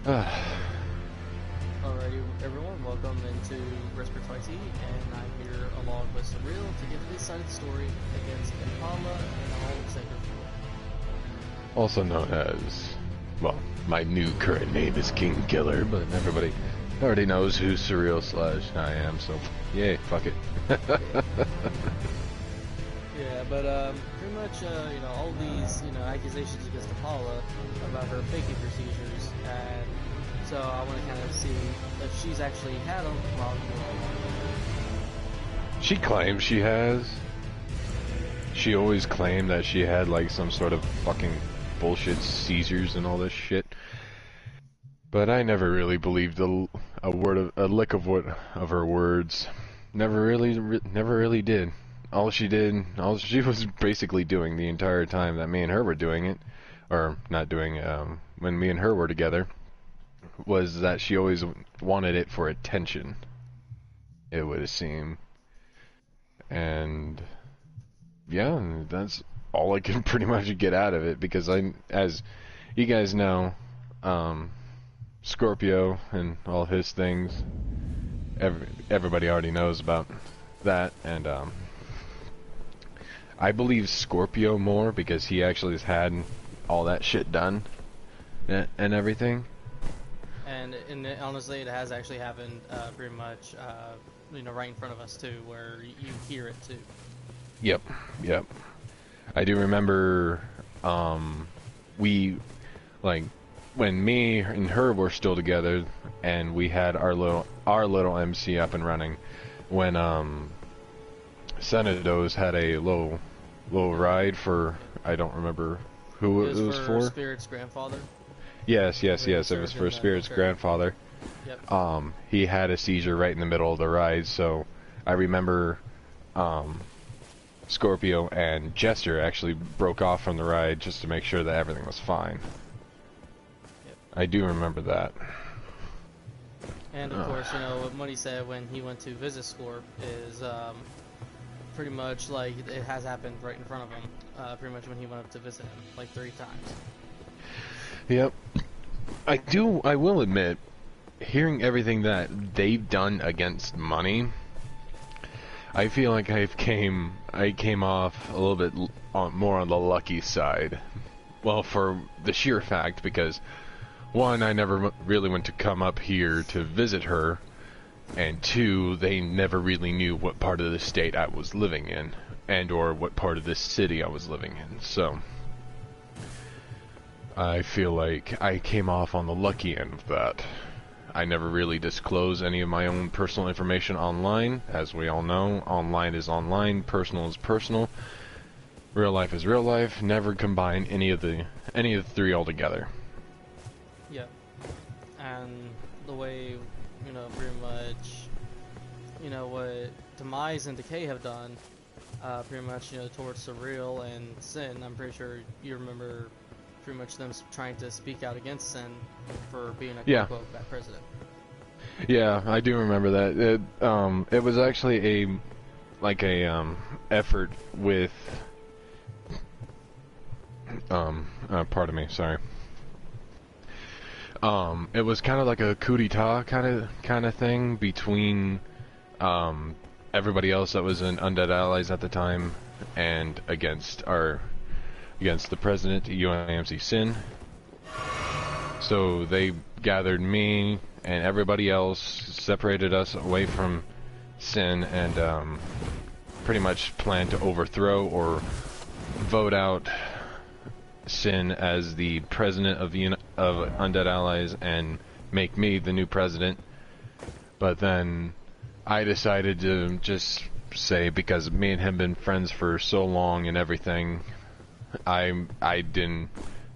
Alrighty, everyone, welcome into Respiratory Tea, and I'm here along with Surreal to give his side of the story against Impala and all of Sangre Fria. Also known as, well, my new current name is King Killer, but everybody already knows who Surreal / I am, so yay, fuck it. Yeah, but pretty much, all these, accusations against Impala about her faking procedures, and so I want to kind of see if she's actually had them while you were. She claims she has. She always claimed that she had like some sort of fucking bullshit seizures and all this shit. But I never really believed a lick of her words. Never really did. All she was basically doing the entire time that me and her were doing it, or not doing when me and her were together, was that she always wanted it for attention, it would seem. And yeah, that's all I can pretty much get out of it, because as you guys know, Scorpio and all his things, everybody already knows about that, and I believe Scorpio more because he actually has had all that shit done and everything. And honestly, it has actually happened pretty much, right in front of us too, where you hear it too. Yep. I do remember, when me and her were still together, and we had our little MC up and running, when Senados had a little ride for, I don't remember who it was for. Spirit's grandfather. Yes, it was for Spirit's grandfather. Yep. He had a seizure right in the middle of the ride, so I remember Scorpio and Jester actually broke off from the ride just to make sure that everything was fine. Yep. I do remember that. And of course, what he said when he went to visit Scorp is pretty much like it has happened right in front of him, pretty much when he went up to visit him, like 3 times. Yep. I will admit, hearing everything that they've done against money, I feel like I came off a little bit more on the lucky side. Well, for the sheer fact, because one, I never really went to come up here to visit her, and 2, they never really knew what part of the state I was living in, and or what part of this city I was living in, so I feel like I came off on the lucky end of that. I never really disclose any of my own personal information online. As we all know, online is online, personal is personal, real life is real life. Never combine any of the 3 altogether. Yeah. And the way, pretty much, what Demise and Decay have done, pretty much, towards Surreal and Sin, I'm pretty sure you remember pretty much them trying to speak out against Sin for being a quote-unquote bad president. Yeah, I do remember that. It was actually a effort with pardon me, sorry. It was kind of like a coup d'etat kind of thing between everybody else that was in Undead Allies at the time, and against the president, UIMC Sin. So they gathered me and everybody else, separated us away from Sin, and pretty much planned to overthrow or vote out Sin as the president of Undead Allies and make me the new president. But then I decided to just say, because me and him been friends for so long and everything, I didn't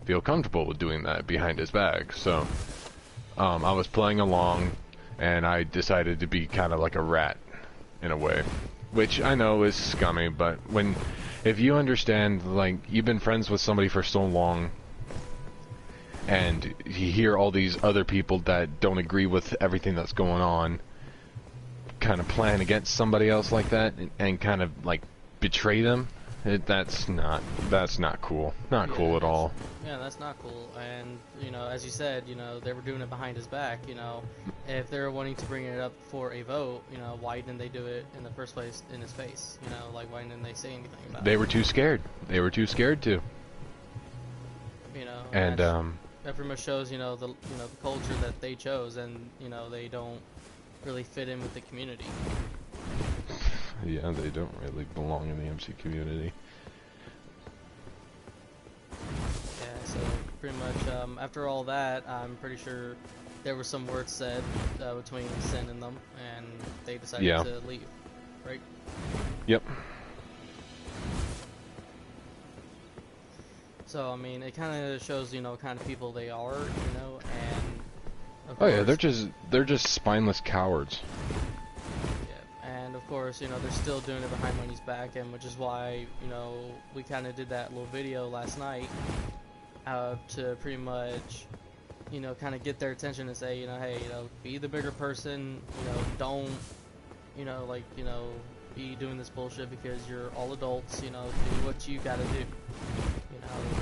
feel comfortable with doing that behind his back. So I was playing along, and I decided to be kind of like a rat in a way, which I know is scummy, but if you understand, like, you've been friends with somebody for so long, and you hear all these other people that don't agree with everything that's going on kind of plan against somebody else like that, and kind of like betray them, That's not cool. Not Yeah, cool at that's, all. yeah, that's not cool. And as you said, they were doing it behind his back. If they're wanting to bring it up for a vote, why didn't they do it in the first place in his face? Like why didn't they say anything about They it? were too scared. They were too scared to. And That pretty much shows the culture that they chose, and they don't really fit in with the community. yeah, they don't really belong in the MC community. Yeah, so pretty much after all that, I'm pretty sure there were some words said between Sin and them, and they decided to leave, right? Yep. So I mean, it kind of shows kind of people they are, and of Oh yeah, course, they're just spineless cowards. yeah, and of course, they're still doing it behind Money's back, and which is why we kind of did that little video last night to pretty much kind of get their attention and say, hey, be the bigger person, don't, like, be doing this bullshit because you're all adults, do what you gotta do,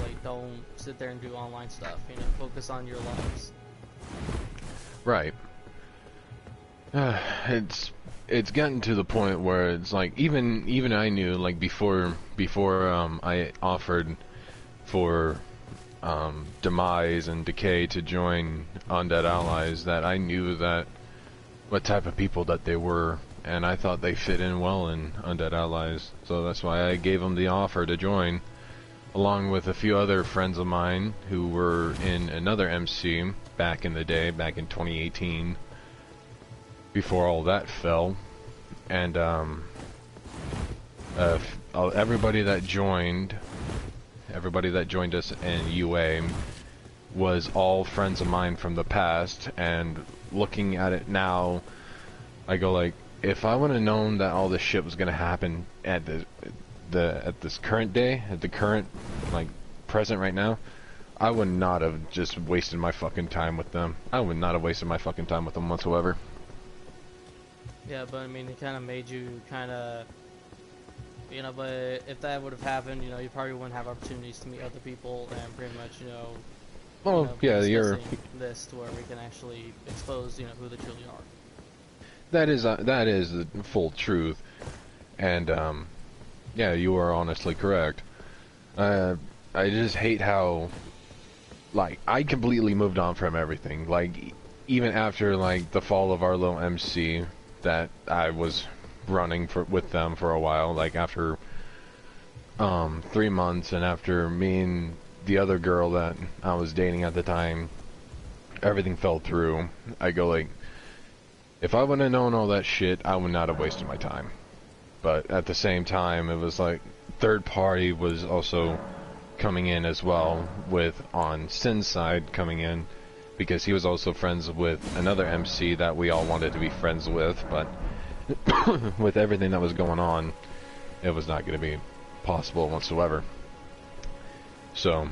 like, don't sit there and do online stuff, focus on your lives. Right. It's gotten to the point where it's like even I knew, like, before I offered for Demise and Decay to join Undead Allies, that I knew that what type of people that they were, and I thought they fit in well in Undead Allies, so that's why I gave them the offer to join, along with a few other friends of mine who were in another MC back in the day, back in 2018, before all that fell. And everybody that joined us in UA was all friends of mine from the past, and looking at it now, I go like, if I would have known that all this shit was gonna happen at this current day, at the current, like, present right now, I would not have just wasted my fucking time with them. I would not have wasted my fucking time with them whatsoever. Yeah, but I mean, it kind of made you kind of, but if that would have happened, you probably wouldn't have opportunities to meet other people and pretty much, Well, yeah, you're this to where we can actually expose, who they truly are. that is the full truth, and yeah, you are honestly correct. I just hate how, like, I completely moved on from everything. Like, even after, like, the fall of our little MC that I was running with them for a while, like after 3 months, and after me and the other girl that I was dating at the time, everything fell through. I go like, if I would have known all that shit, I would not have wasted my time. But at the same time, it was like third party was also coming in as well, with on Sin's side coming in, because he was also friends with another MC that we all wanted to be friends with, but with everything that was going on, it was not going to be possible whatsoever. So,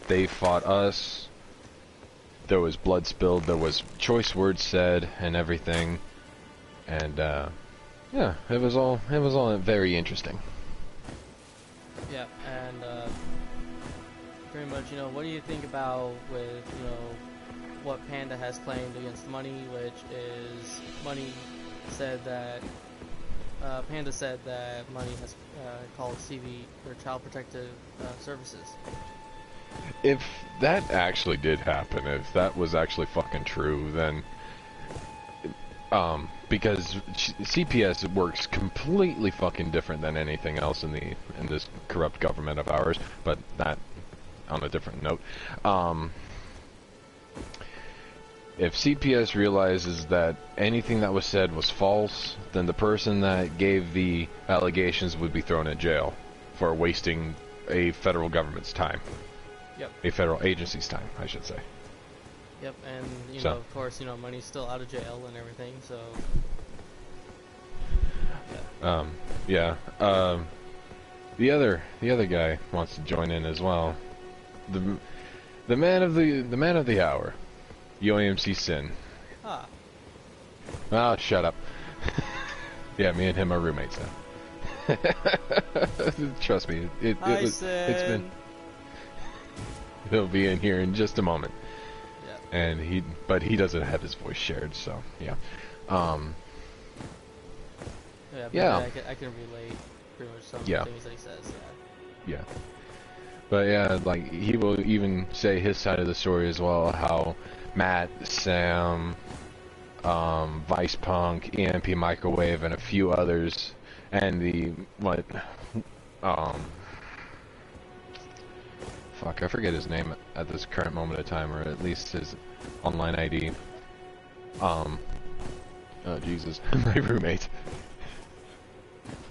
they fought us, there was blood spilled, there was choice words said, and everything, and, yeah, it was all very interesting. Yeah, and, pretty much, what do you think about with, what Panda has claimed against Money, which is, Money said that, Panda said that Money has called CV, or Child Protective Services. If that actually did happen, if that was actually fucking true, then, because CPS works completely fucking different than anything else in this corrupt government of ours, but that on a different note. If CPS realizes that anything that was said was false, then the person that gave the allegations would be thrown in jail for wasting a federal government's time. Yep. A federal agency's time, I should say. Yep, and so, of course, Money's still out of jail and everything, so yeah. The other guy wants to join in as well. The man of the hour, UAMC Sin. Ah, Shut up. Yeah, me and him are roommates now. Trust me, Hi, it's been. Sin. He'll be in here in just a moment, Yeah. and but he doesn't have his voice shared, so yeah. Yeah, but Yeah. I can relate pretty much some Yeah. things that he says. Yeah. But yeah, like he will even say his side of the story as well. How Matt, Sam, Vice Punk, EMP Microwave, and a few others, and fuck, I forget his name at this current moment of time, or at least his online ID. Oh Jesus, my roommate.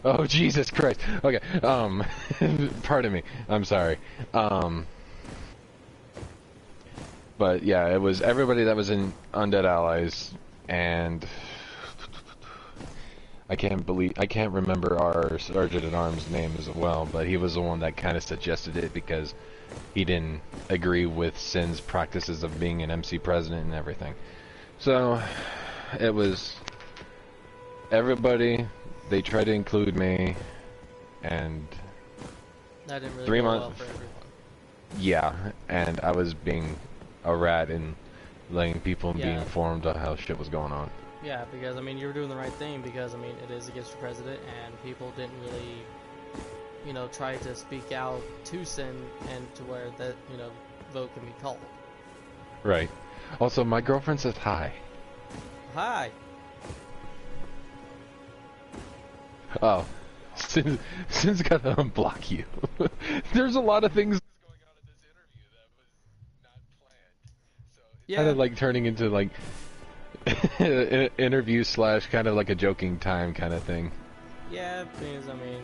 Oh Jesus Christ. Okay. Pardon me. I'm sorry. But yeah, it was everybody that was in Undead Allies, and I can't remember our Sergeant at Arms name as well, but he was the one that kind of suggested it because he didn't agree with Sin's practices of being an MC president and everything. So it was everybody. They tried to include me, and That didn't really 3 go well months. for everyone. Yeah, and I was being a rat and letting people be Yeah. informed of how shit was going on. Yeah, because I mean you were doing the right thing because I mean it is against the president and people didn't really, you know, try to speak out to Sin and to where that vote can be called. Right. Also, my girlfriend says hi. Hi. Oh, Sin's gotta unblock you. There's a lot of things going on in this interview that was not planned. So it's kind of like turning into like interview slash kind of like a joking time kind of thing. Yeah, because I mean,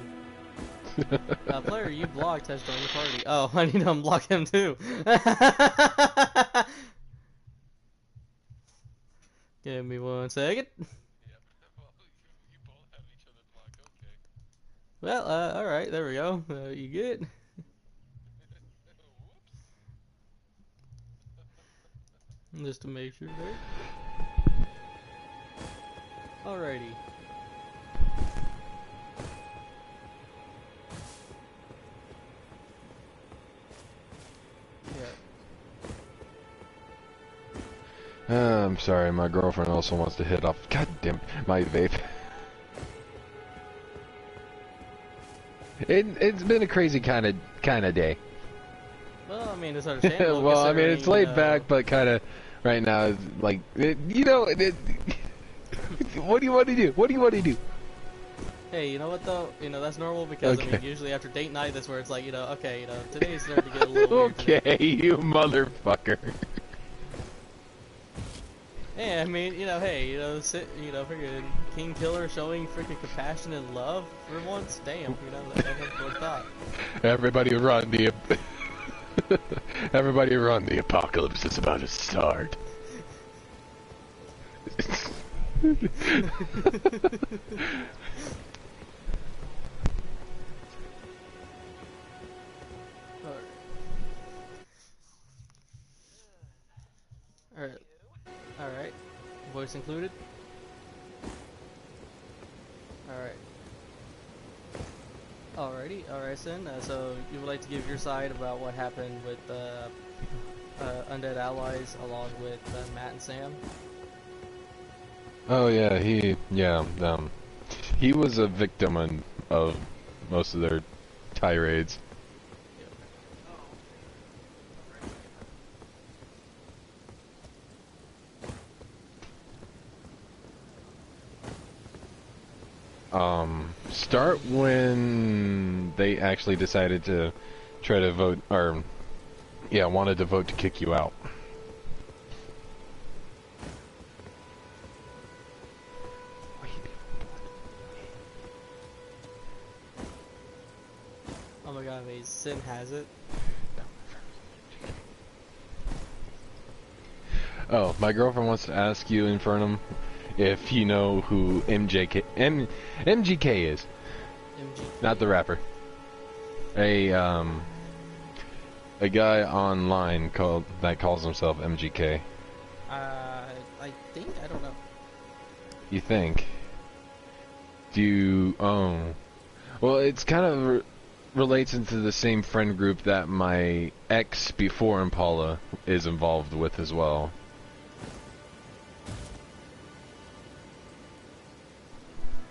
player you blocked has joined the party. Oh, I need to unblock him too. Give me 1 second. Well, alright, there we go. You good? Just to make sure there. Alrighty. Yeah. I'm sorry, my girlfriend also wants to hit off. God damn it, my vape. It's been a crazy kind of day. Well, I mean, it's understandable. Well, I mean, it's laid you know, back, but kind of right now, it's like what do you want to do? What do you want to do? Hey, you know what though? You know that's normal because Okay. I mean, usually after date night, that's where it's like, okay, today's starting to get a little weird. Okay, you motherfucker. Hey, I mean, hey, freaking King Killer showing freaking compassion and love for once. Damn, that's what I thought. Everybody run! Everybody run! The apocalypse is about to start. Alright. Alright. Voice included? Alright. Alrighty. Alright, Sin. So you would like to give your side about what happened with Undead Allies along with Matt and Sam? Oh yeah, he was a victim of most of their tirades. Start when they actually decided to try to vote, or yeah, wanted to vote to kick you out. Oh my god, wait, Sin has it? Oh, my girlfriend wants to ask you, Infernum, if you know who MGK is. MGK? Not the rapper. A guy online that calls himself MGK. I think, I don't know. You think? Do you, Well, it's kind of relates into the same friend group that my ex before Impala is involved with as well.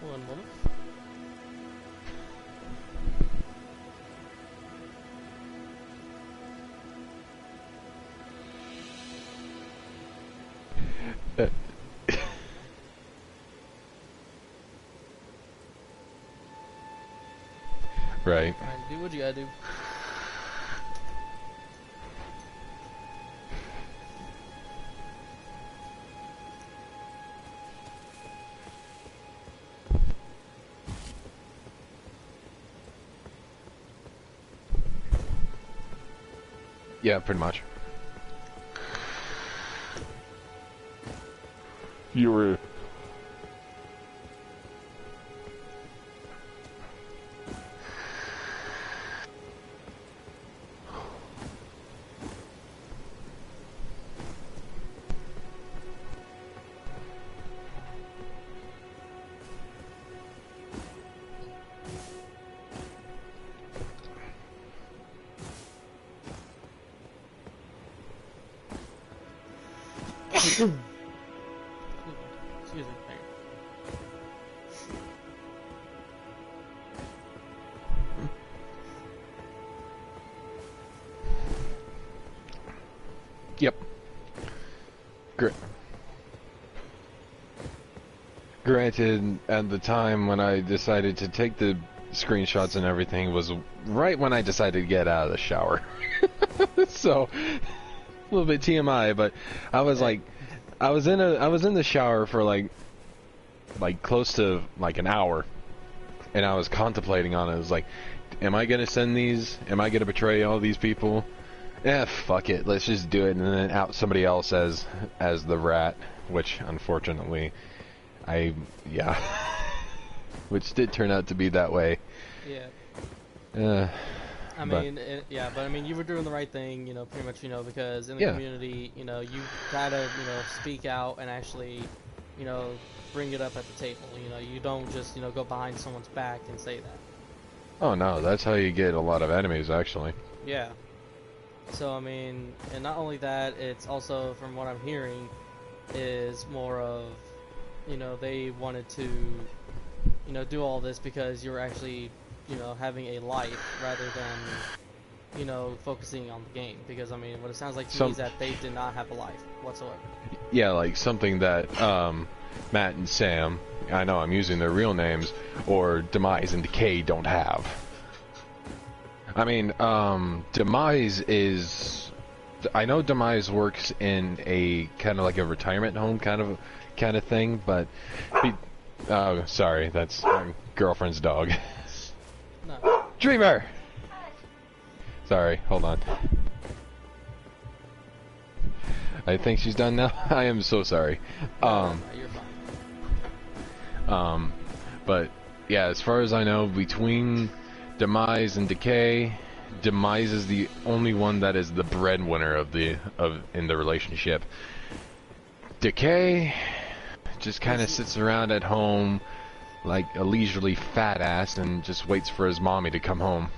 One moment. Right. Alright, do what you gotta do. Yeah, pretty much. You were... Excuse me. Hang Yep. Granted, at the time when I decided to take the screenshots and everything was right when I decided to get out of the shower. So, a little bit TMI, but I was like, I was in the shower for like close to like an hour, and I was contemplating on it. I was like, am I gonna send these? Am I gonna betray all these people? Fuck it, let's just do it, and then out somebody else as the rat, which unfortunately, which did turn out to be that way. Yeah. I mean, but I mean, you were doing the right thing, pretty much, because in the community, you gotta, speak out and actually, bring it up at the table. You don't just, go behind someone's back and say that. Oh no, that's how you get a lot of enemies, actually. Yeah. So, I mean, and not only that, it's also, from what I'm hearing, is more of, they wanted to, do all this because you're actually, having a life rather than, focusing on the game. Because, I mean, what it sounds like to me is that they did not have a life whatsoever. Yeah, like something that Matt and Sam, I know I'm using their real names, or Demise and Decay don't have. I mean, Demise is... I know Demise works in a kind of like a retirement home kind of thing, but... sorry, that's my girlfriend's dog. No. Dreamer! Sorry, hold on. I think she's done now. I am so sorry. You're fine. But yeah, as far as I know, between Demise and Decay, Demise is the only one that is the breadwinner in the relationship. Decay just kind of sits around at home like a leisurely fat ass and just waits for his mommy to come home.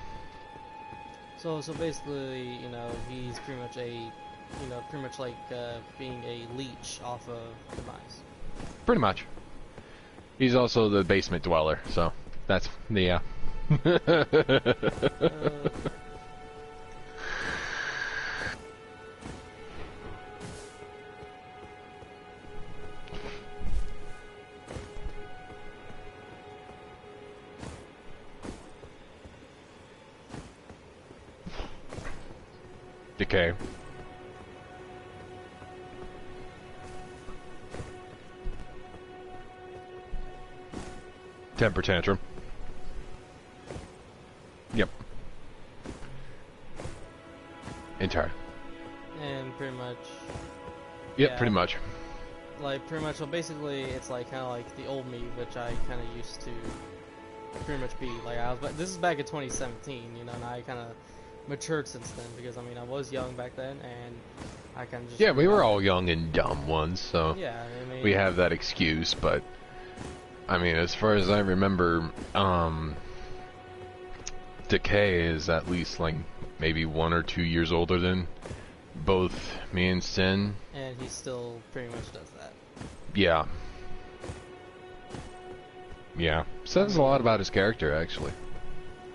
So basically, he's pretty much like being a leech off of Demise. Pretty much. He's also the basement dweller, so that's yeah. Decay. Temper tantrum. Yep. Entire. And pretty much. Yep, pretty much. Like pretty much. Well, basically, it's like kind of like the old me, which I kind of used to pretty much be. Like I was, but this is back in 2017, and I kind of matured since then because I mean I was young back then, and I kind of just. Yeah, we were all young and dumb ones, so. Yeah, I mean. We have that excuse, but. I mean, as far as I remember, Decay is at least like maybe 1 or 2 years older than both me and Sin. And he still pretty much does that. Yeah. Yeah. Says a lot about his character, actually.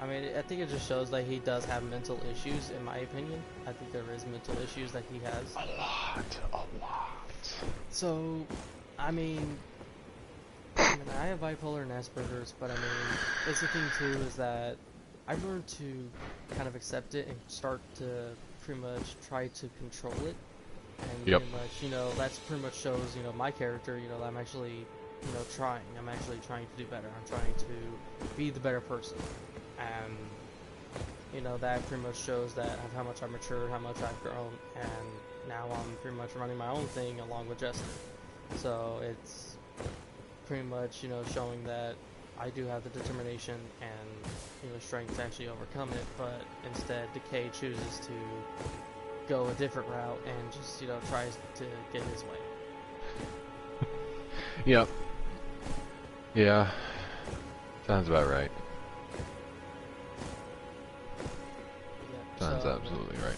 I mean, I think it just shows that he does have mental issues, in my opinion. I think there is mental issues that he has. A lot. So, I mean, I have bipolar and Asperger's, but I mean, that's the thing too, is that I've learned to kind of accept it and start to pretty much try to control it. And Yep. pretty much, you know, that's pretty much shows, you know, my character, you know, I'm actually, you know, trying. I'm actually trying to do better. I'm trying to be the better person. And, you know, that pretty much shows that of how much I've matured, how much I've grown, and now I'm pretty much running my own thing along with Justin. So it's pretty much, you know, showing that I do have the determination and, you know, strength to actually overcome it, but instead Decay chooses to go a different route and just, you know, tries to get his way. Yep. Yeah. Sounds about right. Yeah, Sounds so, absolutely right.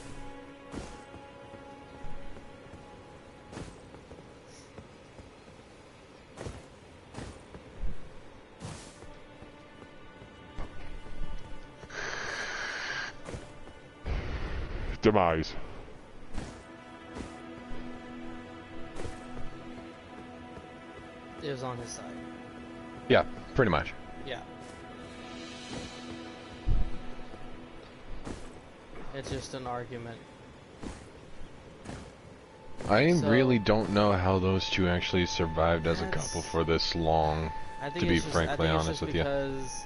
Demise. it was on his side. Yeah, pretty much. Yeah. It's just an argument. I So- really don't know how those two actually survived as a That's- couple for this long. I think To be it's just, frankly I think it's honest just with you. because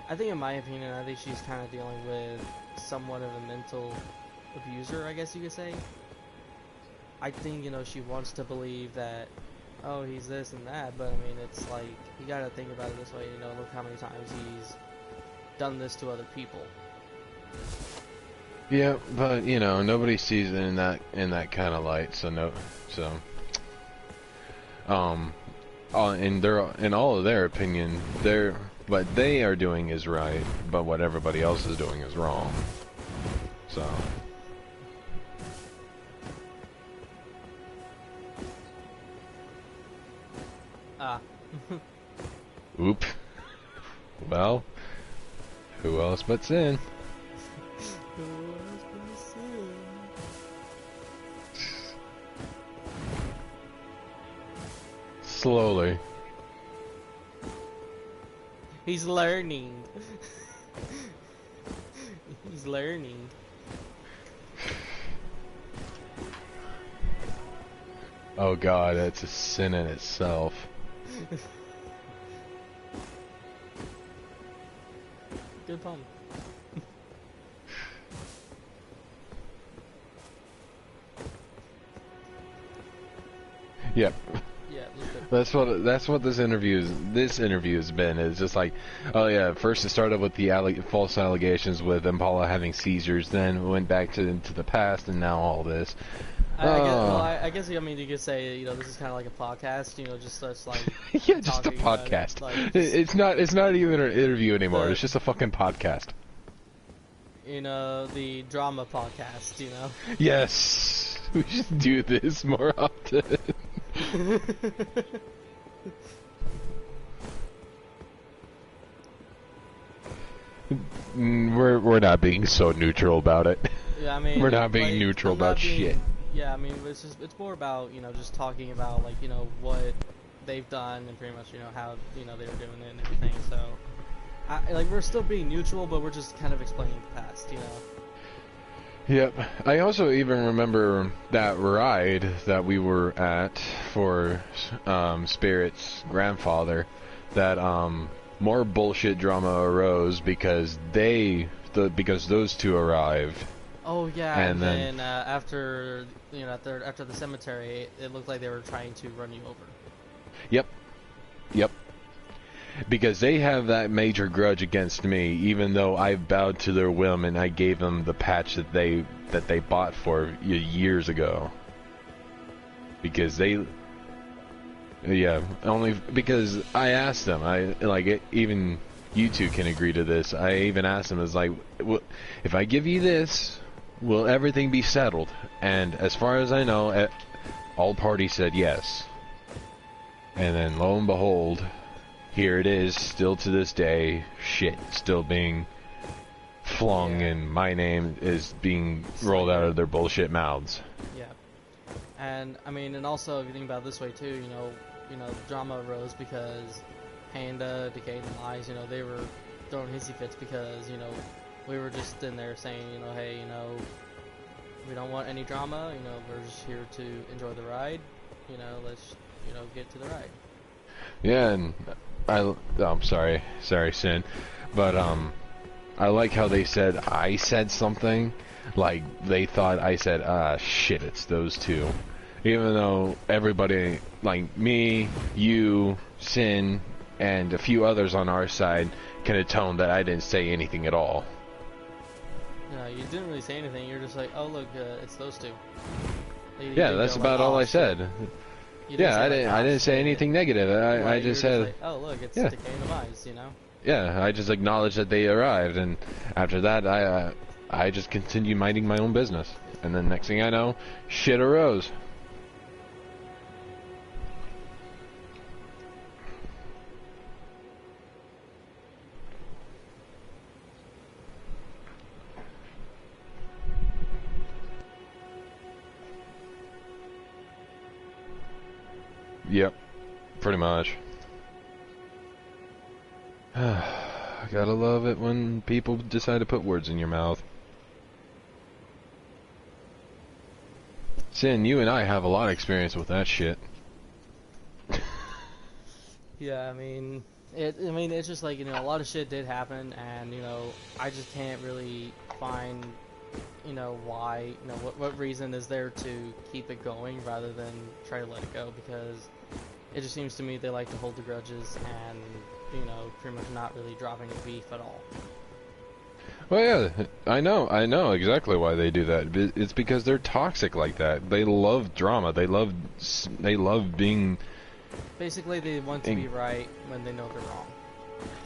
I think, in my opinion, I think she's kind of dealing with somewhat of a mental abuser, I guess you could say. I think, you know, she wants to believe that, oh, he's this and that, but I mean, it's like, you gotta think about it this way, you know, look how many times he's done this to other people. Yeah, but you know, nobody sees it in that kind of light. So in all of their opinion, what they are doing is right, but what everybody else is doing is wrong. So. Ah. Oop. Well, who else but Sin? Slowly. He's learning. He's learning. Oh god, that's a sin in itself. Good pun. Yep. Yeah, it was good. That's what this interview has been. It's just like, oh yeah, first it started with the false allegations with Impala having seizures, then went back into the past, and now all this. I guess I mean, you could say, you know, this is kind of like a podcast, you know, just us like Yeah, just a talking about it, podcast. like, It's not even an interview anymore. The- It's just a fucking podcast. you know, the drama podcast, you know. Yes, we should do this more often. We're not being so neutral about it. Yeah, I mean, We're not being like, neutral I'm not about being- shit. Yeah, I mean, it's more about, you know, just talking about, like, you know, what they've done and pretty much, you know, how, you know, they were doing it and everything. So, like, we're still being neutral, but we're just kind of explaining the past, you know. Yep. I also even remember that ride that we were at for Spirit's grandfather, that more bullshit drama arose because because those two arrived. Oh yeah, And and then- then after, you know, after the cemetery, it looked like they were trying to run you over. Yep. Because they have that major grudge against me, even though I bowed to their whim and I gave them the patch that they bought for years ago. Because only because I asked them. Even you two can agree to this. I even asked him, "Is like, if I give you this, will everything be settled?" And as far as I know, all parties said yes. And then lo and behold, here it is, still to this day, shit still being flung, and my name is being rolled out of their bullshit mouths. Yeah. And I mean, and also if you think about it this way too, you know, drama arose because Panda, Decay, and Demise, you know, they were throwing hissy fits because, you know, we were just in there saying, you know, hey, you know, we don't want any drama, you know, we're just here to enjoy the ride, you know, let's, you know, get to the ride. Yeah, and I'm sorry, Sin, but I like how they said I said something, like they thought I said, shit, it's those two. Even though everybody, like me, you, Sin, and a few others on our side can atone that I didn't say anything at all. No, you didn't really say anything, you're just like, oh look, it's those two. Yeah, that's about all I said. Yeah, I didn't say anything negative. I just said, like, oh look, it's Decay and Demise, you know? Yeah, I just acknowledged that they arrived, and after that, I just continued minding my own business. And then next thing I know, shit arose. Yep, pretty much. I gotta love it when people decide to put words in your mouth. Sin, you and I have a lot of experience with that shit. Yeah, I mean, it's just like, you know, a lot of shit did happen, and, you know, I just can't really find, you know, why, you know, what reason is there to keep it going rather than try to let it go, because it just seems to me they like to hold the grudges and, you know, pretty much not really dropping the beef at all. Well, yeah, I know exactly why they do that. It's because they're toxic like that. They love drama. They love being... Basically, they want to be right when they know they're wrong.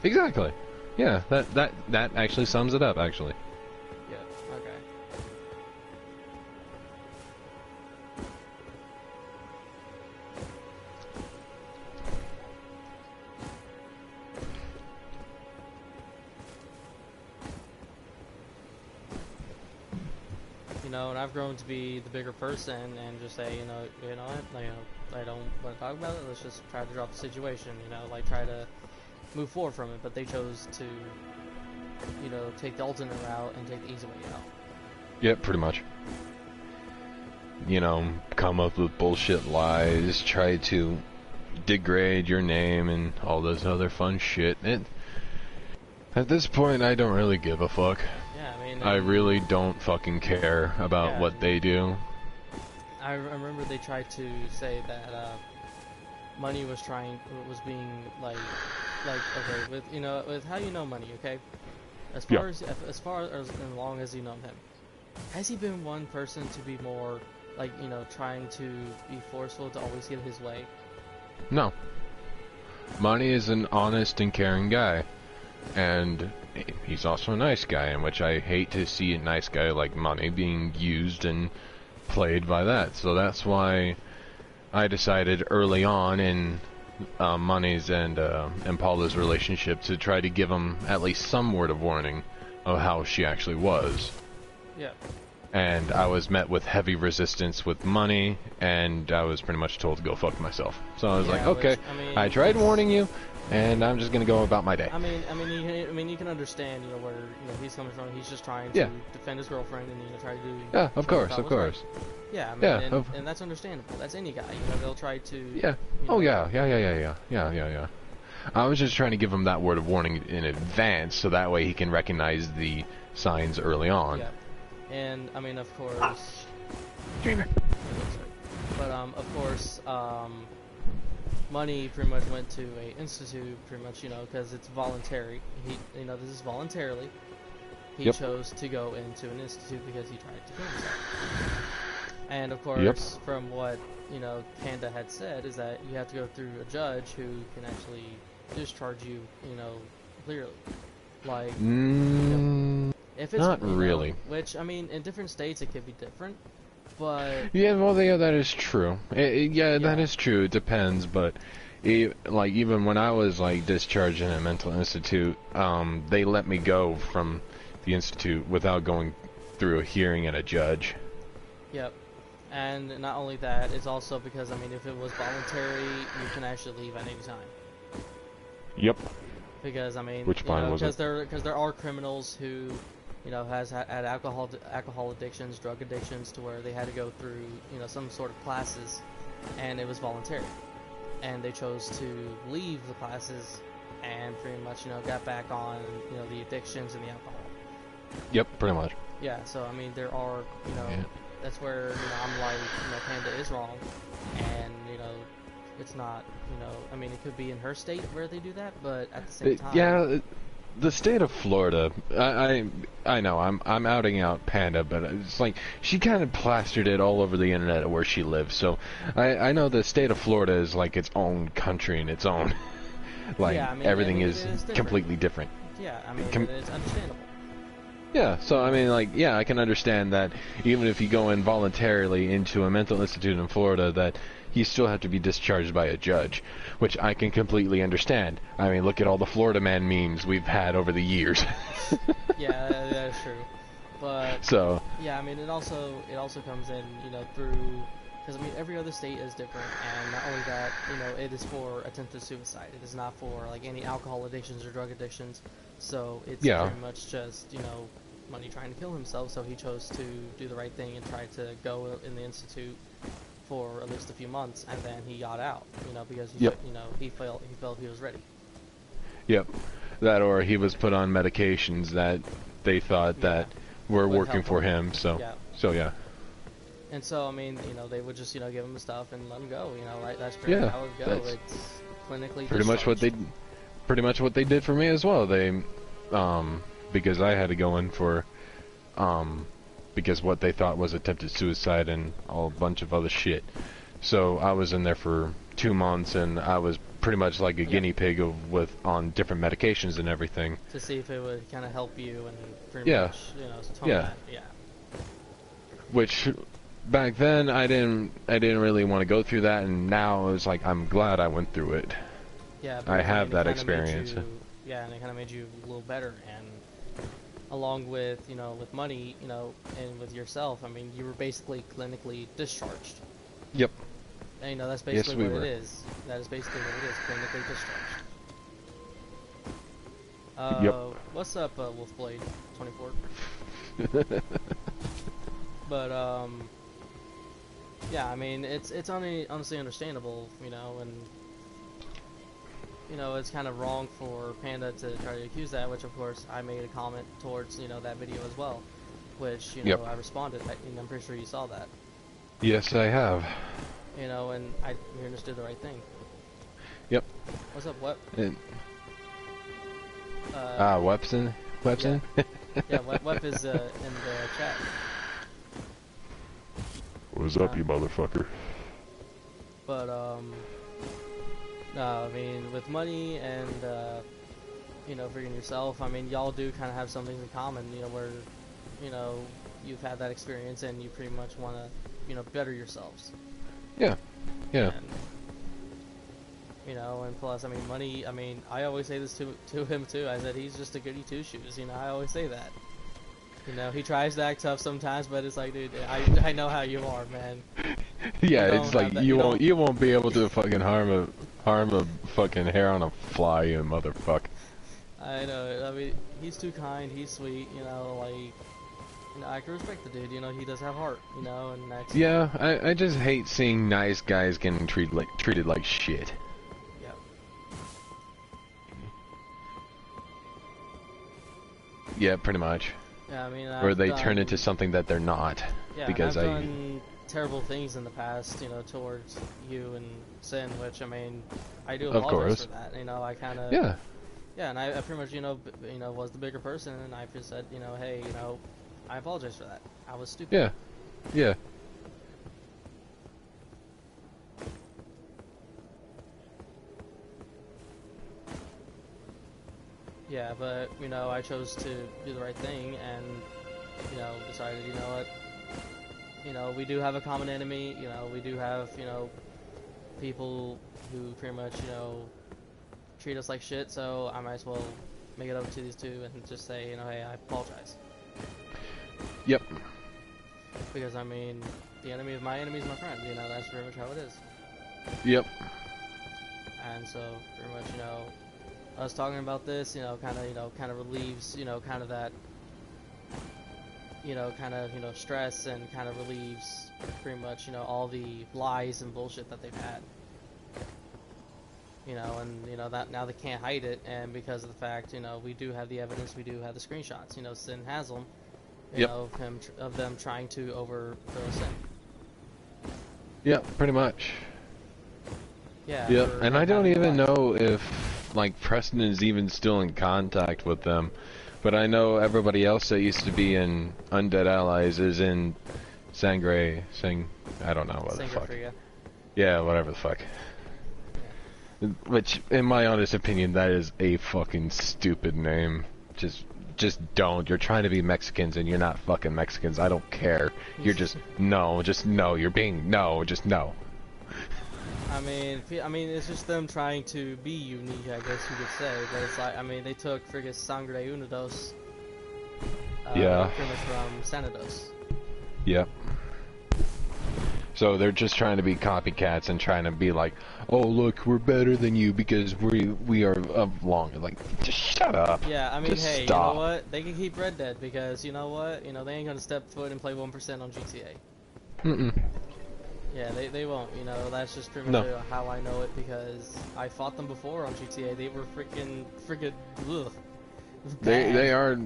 Exactly. Yeah, that actually sums it up, actually. Yeah, okay. You know, and I've grown to be the bigger person and just say, you know what, you know, I don't want to talk about it, let's just try to drop the situation, you know, like try to move forward from it, but they chose to, you know, take the alternate route and take the easy way out. Yep, pretty much. You know, come up with bullshit lies, try to degrade your name and all this other fun shit. At this point, I don't really give a fuck. Yeah, I mean... I really don't fucking care about what they do. I remember they tried to say that Money was being like okay, with, you know, with how you know Money, okay? As far as long as you know him, has he been one person to be more like, you know, trying to be forceful to always get his way? No. Money is an honest and caring guy, and he's also a nice guy, in which I hate to see a nice guy like Money being used and played by that. So that's why I decided early on in Money's and Paula's relationship to try to give them at least some word of warning of how she actually was. Yeah. And I was met with heavy resistance with Money, and I was pretty much told to go fuck myself. So I was like, okay, which, I mean, I tried warning you, and I'm just gonna go about my day. I mean, you can understand, you know, where, you know, he's coming from. He's just trying to defend his girlfriend and, you know, try to do. Yeah, of course. Right. Yeah, I mean, and that's understandable. That's any guy. You know, they'll try to. Yeah. You know, Yeah. I was just trying to give him that word of warning in advance, so that way he can recognize the signs early on. Yeah. And I mean, of course. Dreamer. But of course, Money pretty much went to a institute, pretty much, you know, because it's voluntary. You know, this is voluntarily. He chose to go into an institute because he tried to kill himself. And of course, from what, you know, Panda had said, is that you have to go through a judge who can actually discharge you, you know, clearly. Like, if it's not really. which I mean, in different states it could be different, but Yeah, well, yeah, that is true. Yeah, that yeah, is true. It depends, but like even when I was like discharged in a mental institute, they let me go from the institute without going through a hearing and a judge. yep. And not only that, it's also because I mean, if it was voluntary, you can actually leave at any time. Yep. Because I mean, Which mine wasn't. because there are criminals who, has had alcohol addictions, drug addictions, to where they had to go through some sort of classes, and it was voluntary, and they chose to leave the classes, and pretty much got back on the addictions and the alcohol. Yep, pretty much. Yeah, so I mean there are Yeah. that's where I'm like Panda is wrong, and it's not I mean it could be in her state where they do that, but at the same time Yeah, the state of Florida. I know I'm outing out Panda, but it's like she kind of plastered it all over the internet of where she lives. So I know the state of Florida is like its own country and its own like yeah, everything it is different. completely different. Yeah, I mean it's understandable. Yeah, so I mean, like, yeah, I can understand that even if you go in voluntarily into a mental institute in Florida, that you still have to be discharged by a judge, which I can completely understand. I mean, look at all the Florida Man memes we've had over the years. Yeah, that is true. But So yeah, I mean it also comes in through, because I mean every other state is different, and not only that, it is for attempted suicide. It is not for like any alcohol addictions or drug addictions. So it's yeah, pretty much just Money trying to kill himself. So he chose to do the right thing and try to go in the institute for at least a few months, and then he got out. Because yep, he felt he was ready. yep, that or he was put on medications that they thought Yeah, that were would working help for him. him. So Yeah. so yeah, And so, I mean, they would just, give him the stuff and let him go, right? That's pretty yeah, how it would go. that's It's clinically pretty much what discharged. pretty much what they did for me as well. They because I had to go in for because what they thought was attempted suicide and a bunch of other shit. So I was in there for 2 months, and I was pretty much like a Yep. guinea pig on different medications and everything. To see if it would kind of help you and pretty Yeah, much, tone yeah. that. Yeah. Which back then I didn't really want to go through that, and now it's like I'm glad I went through it. Yeah, I because, have it that kinda experience. yeah, and it kind of made you a little better. And along with, with money, and with yourself, I mean, you were basically clinically discharged. Yep. And, that's Yes, basically we what were. it is. That is basically what it is, clinically discharged. Yep. What's up, Wolfblade 24? But yeah, I mean it's honestly understandable, and it's kind of wrong for Panda to try to accuse that, which of course I made a comment towards that video as well, which Yep. I responded. I'm pretty sure you saw that. Yes, I have. And you understood the right thing. Yep. What's up, what? And, Yeah, Webson. yeah. Wep is in the chat. What's up, you motherfucker? But no, I mean with money and freaking yourself, I mean y'all do kind of have some things in common, where you've had that experience and you pretty much want to better yourselves. Yeah. Yeah. And, and plus, I mean, money. I mean, I always say this to him too. I said he's just a goody two shoes. I always say that. He tries to act tough sometimes, but it's like, dude, I know how you are, man. Yeah, You it's don't like have that- you don't- won't be able to fucking harm a fucking hair on a fly, you motherfucker. I know. I mean, he's too kind. He's sweet. Like. I can respect the dude. He does have heart. And that's. Yeah, I just hate seeing nice guys getting treated like shit. Yeah. Yeah, pretty much. Yeah, I mean, Or they turn into something that they're not. Yeah, Because and I've done terrible things in the past, towards you and Sin, which I mean, I do Of apologize course. for that. I kind of. Yeah. Yeah, and I pretty much, was the bigger person, and I just said, hey, I apologize for that. I was stupid. Yeah. Yeah. Yeah, Yeah, but, you know, I chose to do the right thing and, you know, decided, you know what, you know, we do have a common enemy, you know, we do have, you know, people who pretty much, you know, treat us like shit, so I might as well make it up to these two and just say, you know, hey, I apologize. Yep. Because, I mean, the enemy of my enemy is my friend, you know, that's pretty much how it is. Yep. And so, pretty much, you know, us talking about this, you know, kind of relieves, you know, kind of that, you know, kind of, you know, stress and kind of relieves pretty much, you know, all the lies and bullshit that they've had. You know, and, you know, that now they can't hide it, and because of the fact, you know, we do have the evidence, we do have the screenshots, you know, Sin has them, you know, of them trying to overthrow Sin. Yeah, pretty much. Yeah. Yep, and I don't even know if, like, Preston is even still in contact with them. But I know everybody else that used to be in Undead Allies is in I don't know what the fuck. Fria. Yeah, whatever the fuck. Yeah. Which, in my honest opinion, that is a fucking stupid name. Just don't. You're trying to be Mexicans and you're not fucking Mexicans. I don't care. You're just no. You're being no. Just no. I mean, it's just them trying to be unique, I guess you could say. But it's like, I mean, they took friggin' Sangre Unidos. Yeah. Pretty much from Sanados. Yep. So they're just trying to be copycats and trying to be like, oh look, we're better than you because we are of longer. Like, just shut up. Yeah, I mean, just hey, stop. You know what? They can keep Red Dead because you know what? You know they ain't gonna step foot and play 1% on GTA. Yeah, they won't. You know that's just pretty much how I know it because I fought them before on GTA. They were freaking ugh. They're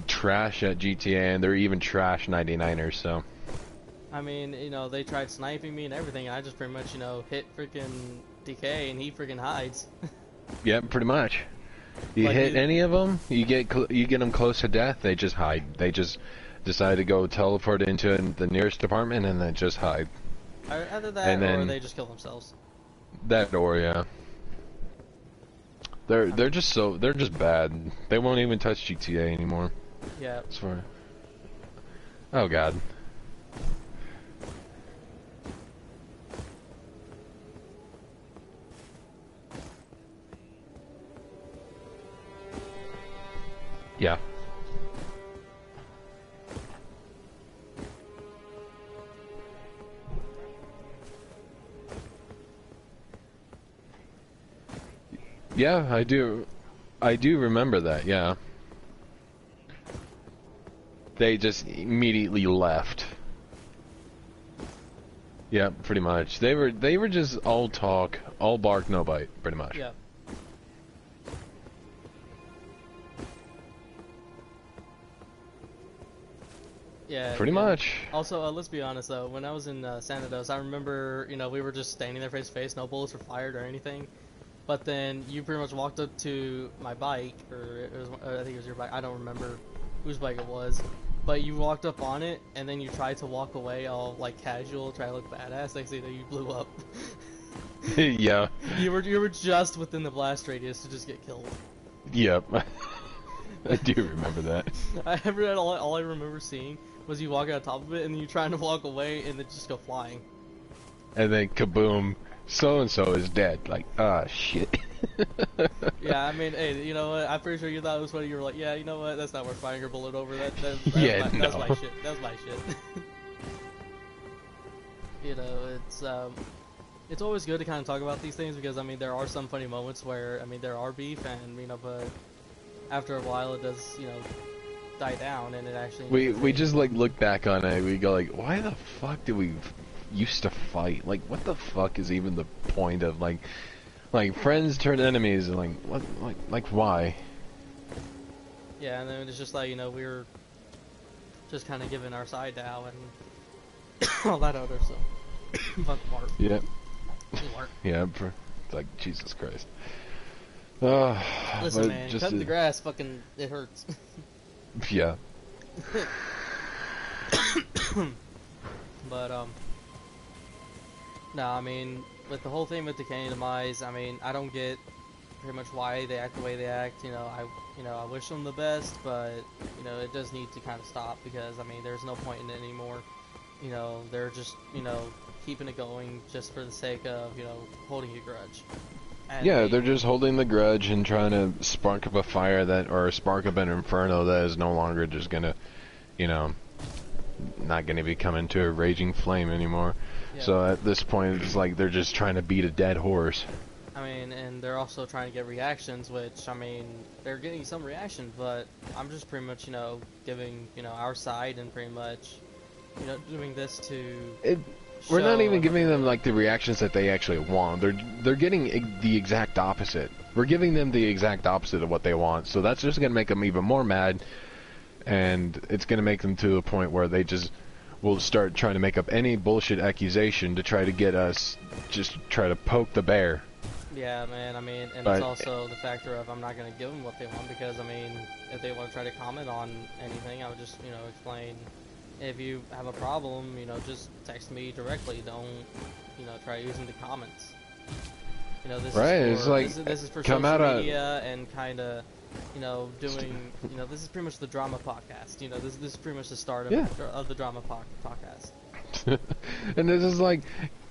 trash at GTA and they're even trash 99ers. So. I mean, you know, they tried sniping me and everything, and I just pretty much, you know, hit freaking DK, and he freaking hides. Yeah, pretty much. You like hit any of them, you get them close to death, they just hide. They just decide to go teleport into the nearest apartment and then just hide. Either that, or they just kill themselves. That or yeah. They're just bad. They won't even touch GTA anymore. Yeah. I swear. Oh god. Yeah. Yeah, I do. I do remember that, yeah. They just immediately left. Yeah, pretty much. They were just all talk, all bark, no bite, pretty much. Yeah. Yeah. Pretty much. Also, let's be honest though. When I was in Sanados, I remember, you know, we were just standing there face to face, no bullets were fired or anything. But then you pretty much walked up to my bike, or it was, I think it was your bike. I don't remember whose bike it was. But you walked up on it, and then you tried to walk away all like casual, try to look badass. Next thing you know, you blew up. Yeah. You were just within the blast radius to just get killed. Yep. I do remember that. All I remember seeing was you walking on top of it, and then you trying to walk away, and then just go flying. And then kaboom, so and so is dead. Like, ah, shit. Yeah, I mean, hey, you know what? I'm pretty sure you thought it was funny. You were like, yeah, you know what? That's not worth firing your bullet over. That's no. my shit. That's my shit. You know, it's always good to kind of talk about these things because I mean there are some funny moments where I mean there are beef and you know but after a while it does you know die down and it actually we just like look back on it, we go like, why the fuck did we used to fight? Like, what the fuck is even the point of like friends turn enemies and like what like why? Yeah, and then it's just like you know we were just kind of giving our side now and all that other stuff. Fuck Mark. Yeah. Mark. Yeah, it's like Jesus Christ. Listen, man, cutting the grass, fucking, it hurts. Yeah. But no, I mean, with the whole thing with Decay and Demise, I mean, I don't get pretty much why they act the way they act. I wish them the best, but it does need to kind of stop because I mean, there's no point in it anymore. They're just keeping it going just for the sake of holding a grudge. And Yeah, they're just holding the grudge and trying to spark up a fire or spark up an inferno that is no longer just gonna, not gonna be coming to a raging flame anymore. Yeah. So at this point, it's like they're just trying to beat a dead horse. I mean, and they're also trying to get reactions, which, I mean, they're getting some reaction, but I'm just pretty much, giving, our side and pretty much, doing this to We're not even giving them, everybody. like, the reactions that they actually want. They're getting the exact opposite. We're giving them the exact opposite of what they want, so that's just going to make them even more mad, and it's going to make them to a point where they just will start trying to make up any bullshit accusation to try to get us, just try to poke the bear. Yeah, man, I mean, and But it's also the factor of I'm not going to give them what they want because, I mean, if they want to try to comment on anything, I would just, explain, if you have a problem, just text me directly, don't, try using the comments. This Right, is it's for, like, this is for come social out media and kind of, doing, this is pretty much the drama podcast, this is pretty much the start of the drama podcast. and this is like,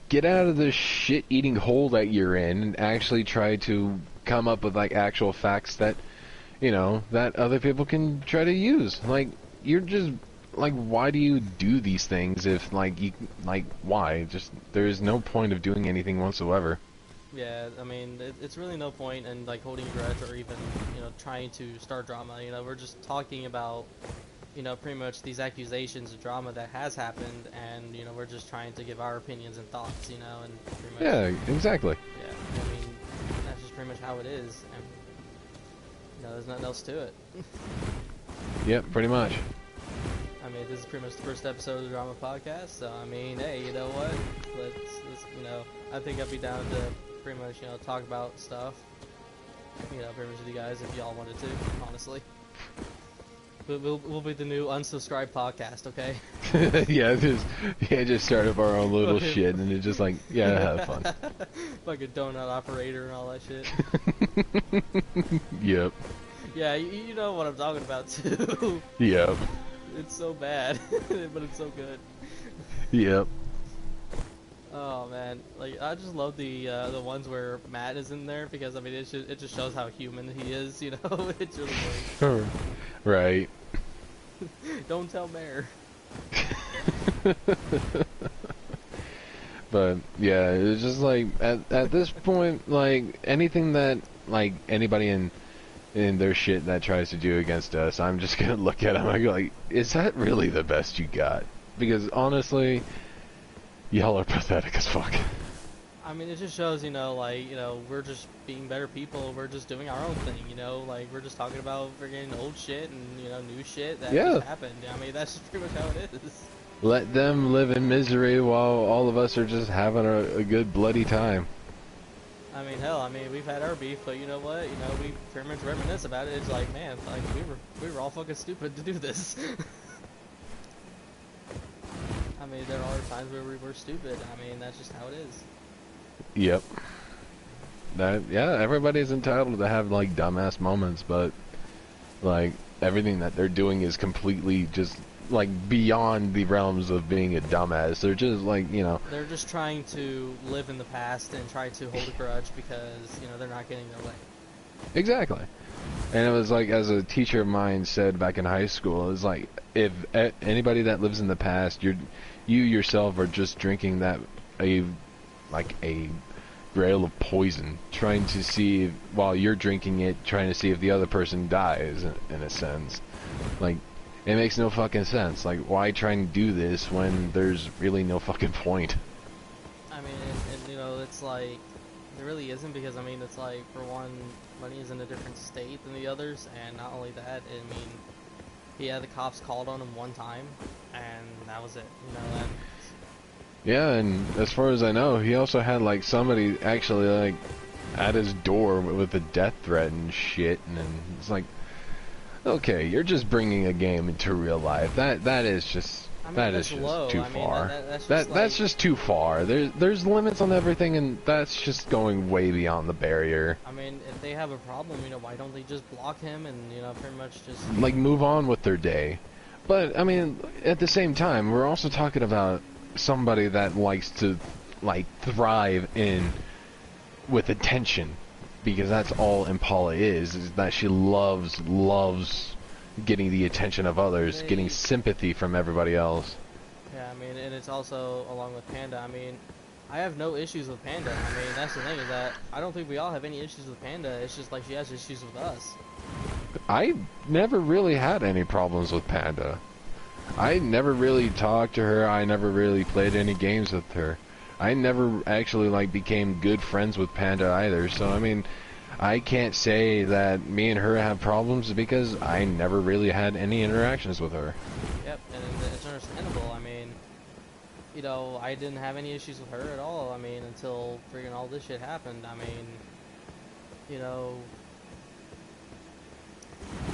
get out of the shit-eating hole that you're in and actually try to come up with, like, actual facts that, that other people can try to use. Like, you're just, like, why do you do these things if, like, why? Just, there's no point of doing anything whatsoever. Yeah, I mean, it's really no point in, like, holding a grudge or even, trying to start drama. We're just talking about, pretty much these accusations of drama that has happened, and, we're just trying to give our opinions and thoughts, and pretty much... Yeah, exactly. Yeah, I mean, that's just pretty much how it is, and, there's nothing else to it. Yep, pretty much. I mean, this is pretty much the first episode of the drama podcast, so, I mean, hey, you know what? Let's I think I'd be down to pretty much, talk about stuff, pretty much with you guys if y'all wanted to, honestly. We'll be the new unsubscribed podcast, okay? Yeah, just start up our own little shit, and it's just like, yeah, have fun. Like a donut operator and all that shit. Yep. Yeah, you know what I'm talking about too. Yep. It's so bad, but it's so good. Yep. Oh man, like I just love the ones where Matt is in there because I mean it just shows how human he is, It's really funny. Right. Don't tell Mayor. But yeah, it's just like at this point, like anything that like anybody in their shit that tries to do against us, I'm just gonna look at them. I go like, is that really the best you got? Because honestly, y'all are pathetic as fuck. I mean, it just shows, we're just being better people. We're just doing our own thing, like we're just talking about friggin' old shit and new shit that just happened. I mean, that's just pretty much how it is. Let them live in misery while all of us are just having a good bloody time. I mean, hell, we've had our beef, but you know what? We pretty much reminisce about it. It's like, man, like we were all fucking stupid to do this. I mean, there are times where we were stupid. I mean, that's just how it is. Yep. Yeah, everybody's entitled to have like dumbass moments, but like everything that they're doing is completely just like beyond the realms of being a dumbass. They're just like, they're just trying to live in the past and try to hold a grudge because, they're not getting their way. Exactly. And it was like, as a teacher of mine said back in high school, it was like, if anybody that lives in the past, you yourself are just drinking a grail of poison, trying to see, while you're drinking it, trying to see if the other person dies, in a sense. Like, it makes no fucking sense. Like, why try and do this when there's really no fucking point? I mean, and it's like, there really isn't because, it's like, for one, Money is in a different state than the others, and not only that, he had the cops called on him one time, and that was it, Yeah, and as far as I know, he also had, like, somebody actually, like, at his door with a death threat and shit, and it's like, okay, you're just bringing a game into real life. That is just I mean, That is that's just low. too I mean, far. that's just like, That's just too far. There's limits on everything, and that's just going way beyond the barrier. I mean, if they have a problem, why don't they just block him and, pretty much just... Like, move on with their day. But, I mean, at the same time, we're also talking about somebody that likes to, like, thrive with attention. Because that's all Impala is that she loves getting the attention of others, getting sympathy from everybody else. Yeah, I mean, and it's also along with Panda. I mean, I have no issues with Panda. I mean, that's the thing, is that I don't think we all have any issues with Panda. It's just like she has issues with us. I never really had any problems with Panda. I never really talked to her. I never really played any games with her. I never actually, like, became good friends with Panda either. So, I mean, I can't say that me and her have problems because I never really had any interactions with her. Yep, and it's understandable. I mean, I didn't have any issues with her at all. I mean, until freaking all this shit happened. I mean,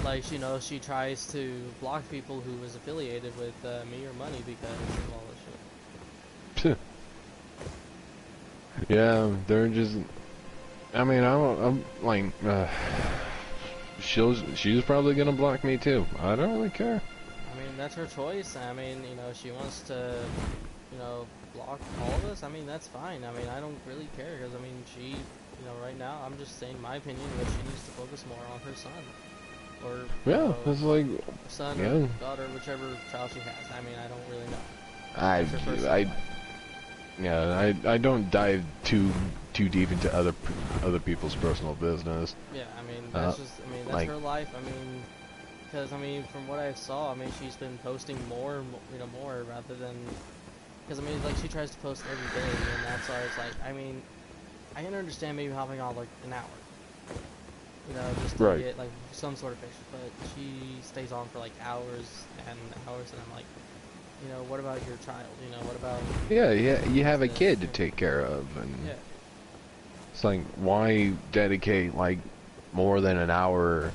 like, she tries to block people who was affiliated with me or money because of all this shit. Yeah, they're just... I mean, I'm like... she's probably gonna block me too. I don't really care. I mean, that's her choice. I mean, she wants to, block all of us. I mean, that's fine. I mean, I don't really care because, I mean, she, right now, I'm just saying my opinion, but she needs to focus more on her son. Or, yeah, it's like... son yeah. or daughter, whichever child she has. I mean, I don't really know. I don't dive too deep into other people's personal business. Yeah, I mean, that's that's like, her life. I mean, because, I mean, from what I saw, I mean, she's been posting more, more rather than, because, I mean, like, she tries to post every day, and that's why it's like, I mean, I can understand maybe hopping on, like, an hour, just to get, like, some sort of picture, but she stays on for, like, hours and hours, and I'm like, what about your child? What about... Yeah, you have a kid to take care of, and yeah. It's like, why dedicate, like, more than an hour?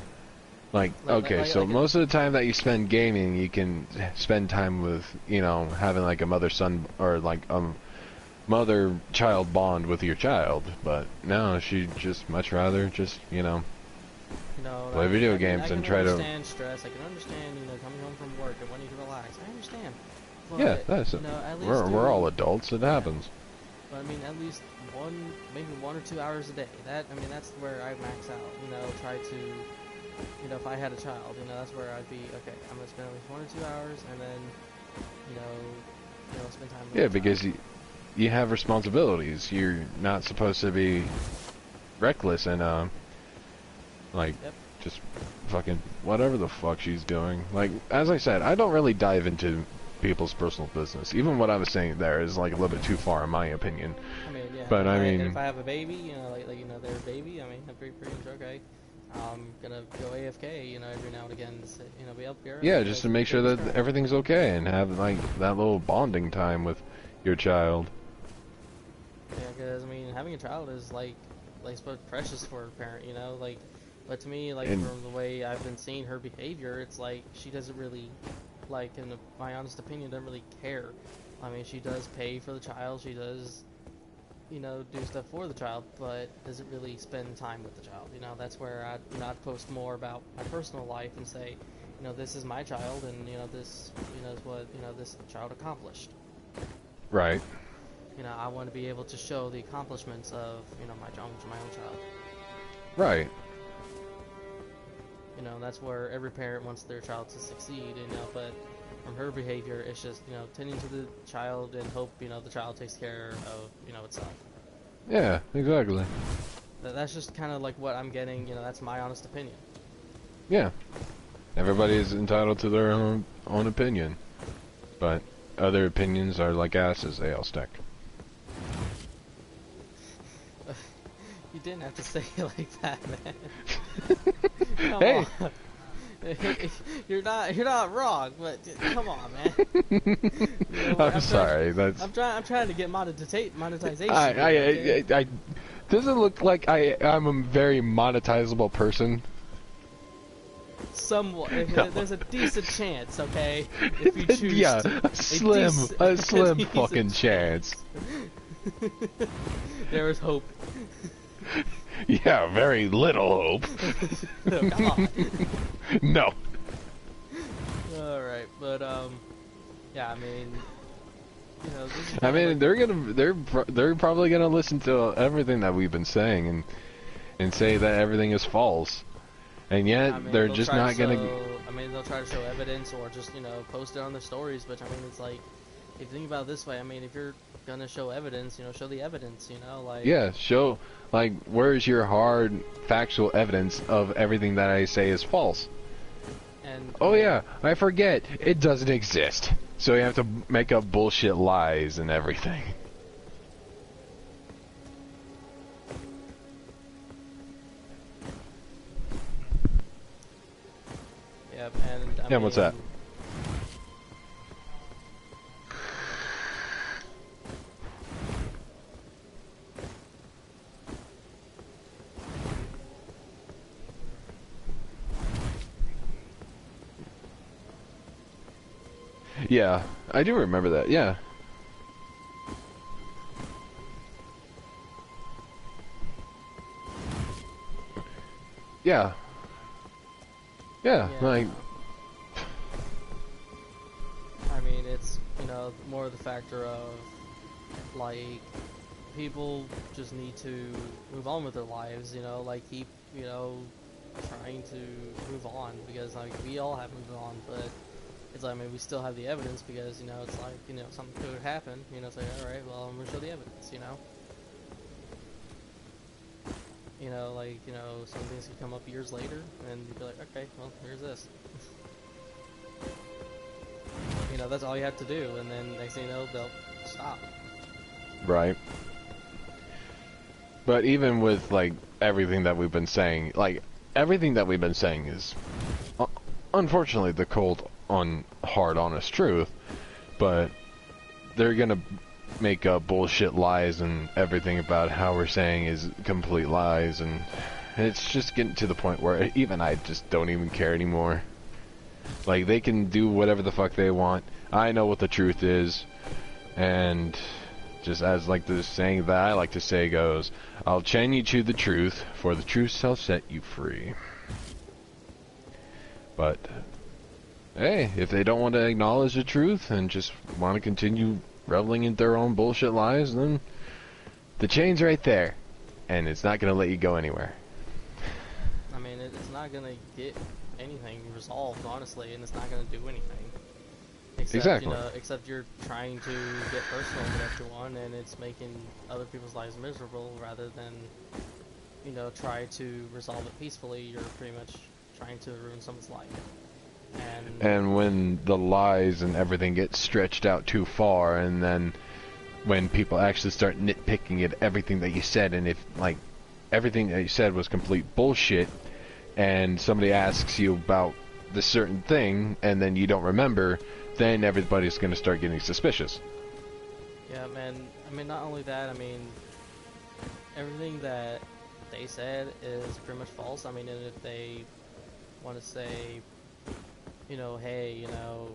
Like, okay, so most of the time that you spend gaming, you can spend time with, having, like, a mother-son, or, like, mother-child bond with your child, but no, she'd just much rather just, play video games and try to... I can understand stress, I can understand, coming home from work and wanting to relax, I understand. But, yeah, that's it. We're all adults, it happens. But I mean, at least maybe 1 or 2 hours a day. That's where I max out. Try to, if I had a child, that's where I'd be. Okay, I'm gonna spend at least 1 or 2 hours, and then, spend time with. Yeah, because you have responsibilities. You're not supposed to be reckless and like just fucking whatever the fuck she's doing. Like, as I said, I don't really dive into people's personal business. Even what I was saying there is like a little bit too far in my opinion. I mean, yeah. But I mean, if I have a baby, their baby, I mean, pretty much okay. I'm gonna go AFK, every now and again, to, be up here. Yeah, just to make sure that everything's okay and have like that little bonding time with your child. Yeah, because I mean, having a child is like precious for a parent, like. But to me, like, from the way I've been seeing her behavior, it's like she doesn't really, like, in my honest opinion, doesn't really care. I mean, she does pay for the child, she does, do stuff for the child, but doesn't really spend time with the child. That's where I'd post more about my personal life and say, this is my child, and this, is what this child accomplished. Right. I want to be able to show the accomplishments of my own child. Right. That's where every parent wants their child to succeed, but from her behavior, it's just, tending to the child and hope, the child takes care of, itself. Yeah, exactly. That's just kind of like what I'm getting, that's my honest opinion. Yeah. Everybody is entitled to their own opinion. But other opinions are like asses, they all stick. You didn't have to say it like that, man. Hey, you're not wrong, but come on, man. I'm sorry. I'm trying to get monetization. I doesn't look like I'm a very monetizable person. Somewhat. No. There's a decent chance, okay? If you choose Yeah, to. a slim decent fucking chance. There is hope. Yeah, very little hope. Oh, come on. No. Alright, but, yeah, I mean, you know, this is I mean, like, they're probably gonna listen to everything that we've been saying and say that everything is false, and yet I mean, they're they'll just try to not gonna. I mean, they'll try to show evidence or just, you know, post it on their stories, but I mean, it's like, if you think about it this way, I mean, if you're gonna show evidence, you know, show the evidence, you know, like... Yeah, show, like, where's your hard, factual evidence of everything that I say is false? And, Oh yeah, I forget, it doesn't exist. So you have to make up bullshit lies and everything. Yep, and, I Yeah, mean... what's that? Yeah, I do remember that, yeah. Yeah. Yeah, Yeah. like... I mean, it's, you know, more the factor of, like, people just need to move on with their lives, you know, like, keep, you know, trying to move on, because, like, we all have moved on, but it's like, I mean, we still have the evidence, because, you know, it's like, you know, something could happen, you know, it's like, alright, well, I'm gonna show the evidence, you know? You know, like, you know, some things could come up years later, and you'd be like, okay, well, here's this. You know, that's all you have to do, and then next thing you know, they'll stop. Right. But even with, like, everything that we've been saying, like, everything that we've been saying is, unfortunately, the cold, hard, honest truth, but they're gonna make up bullshit lies and everything about how we're saying is complete lies, and it's just getting to the point where even I just don't even care anymore. Like, they can do whatever the fuck they want. I know what the truth is, and just as like the saying that I like to say goes, I'll chain you to the truth, for the truth shall set you free. But hey, if they don't want to acknowledge the truth and just want to continue reveling in their own bullshit lies, then the chain's right there, and it's not going to let you go anywhere. I mean, it's not gonna get anything resolved, honestly, and it's not gonna do anything. Except, Exactly. you know, except you're trying to get personal with everyone, and it's making other people's lives miserable rather than, you know, try to resolve it peacefully. You're pretty much trying to ruin someone's life. And when the lies and everything get stretched out too far, and then when people actually start nitpicking at everything that you said, and if, like, everything that you said was complete bullshit, and somebody asks you about this certain thing, and then you don't remember, then everybody's going to start getting suspicious. Yeah, man, I mean, not only that, I mean, everything that they said is pretty much false. I mean, and if they want to say, you know, hey, you know,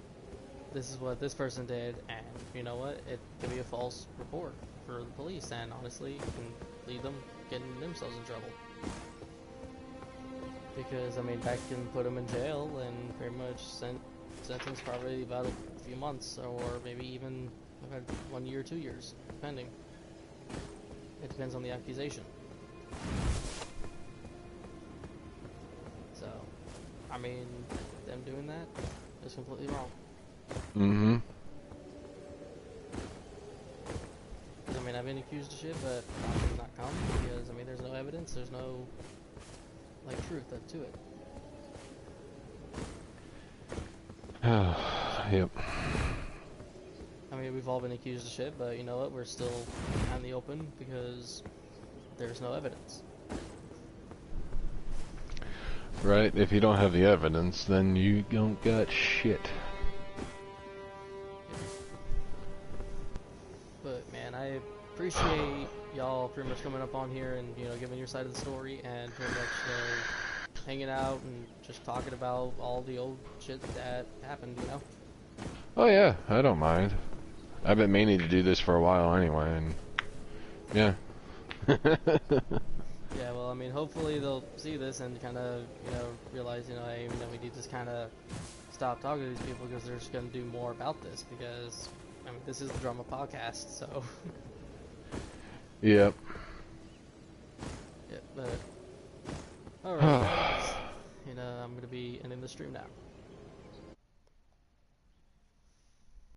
this is what this person did, and you know what, it could be a false report for the police, and honestly, it can lead them getting themselves in trouble. Because, I mean, that can put them in jail and pretty much sentence probably about a few months, or maybe even 1 year, 2 years, depending. It depends on the accusation. So, I mean, them doing that is completely wrong. Mm-hmm. I mean, I've been accused of shit, but it's not come because, I mean, there's no evidence, there's no, like, truth to it. Yep. I mean, we've all been accused of shit, but you know what? We're still out in the open because there's no evidence. Right, if you don't have the evidence, then you don't got shit. But man, I appreciate y'all pretty much coming up on here and, you know, giving your side of the story and pretty much, you know, hanging out and just talking about all the old shit that happened, you know? Oh yeah, I don't mind. I've been meaning to do this for a while anyway, and yeah. Yeah, well, I mean, hopefully they'll see this and kind of, you know, realize, you know, hey, you know, we need to kind of stop talking to these people because they're just going to do more about this because, I mean, this is the Drama Podcast, so. Yep. Yeah, but. Alright, guys. You know, I'm going to be ending the stream now.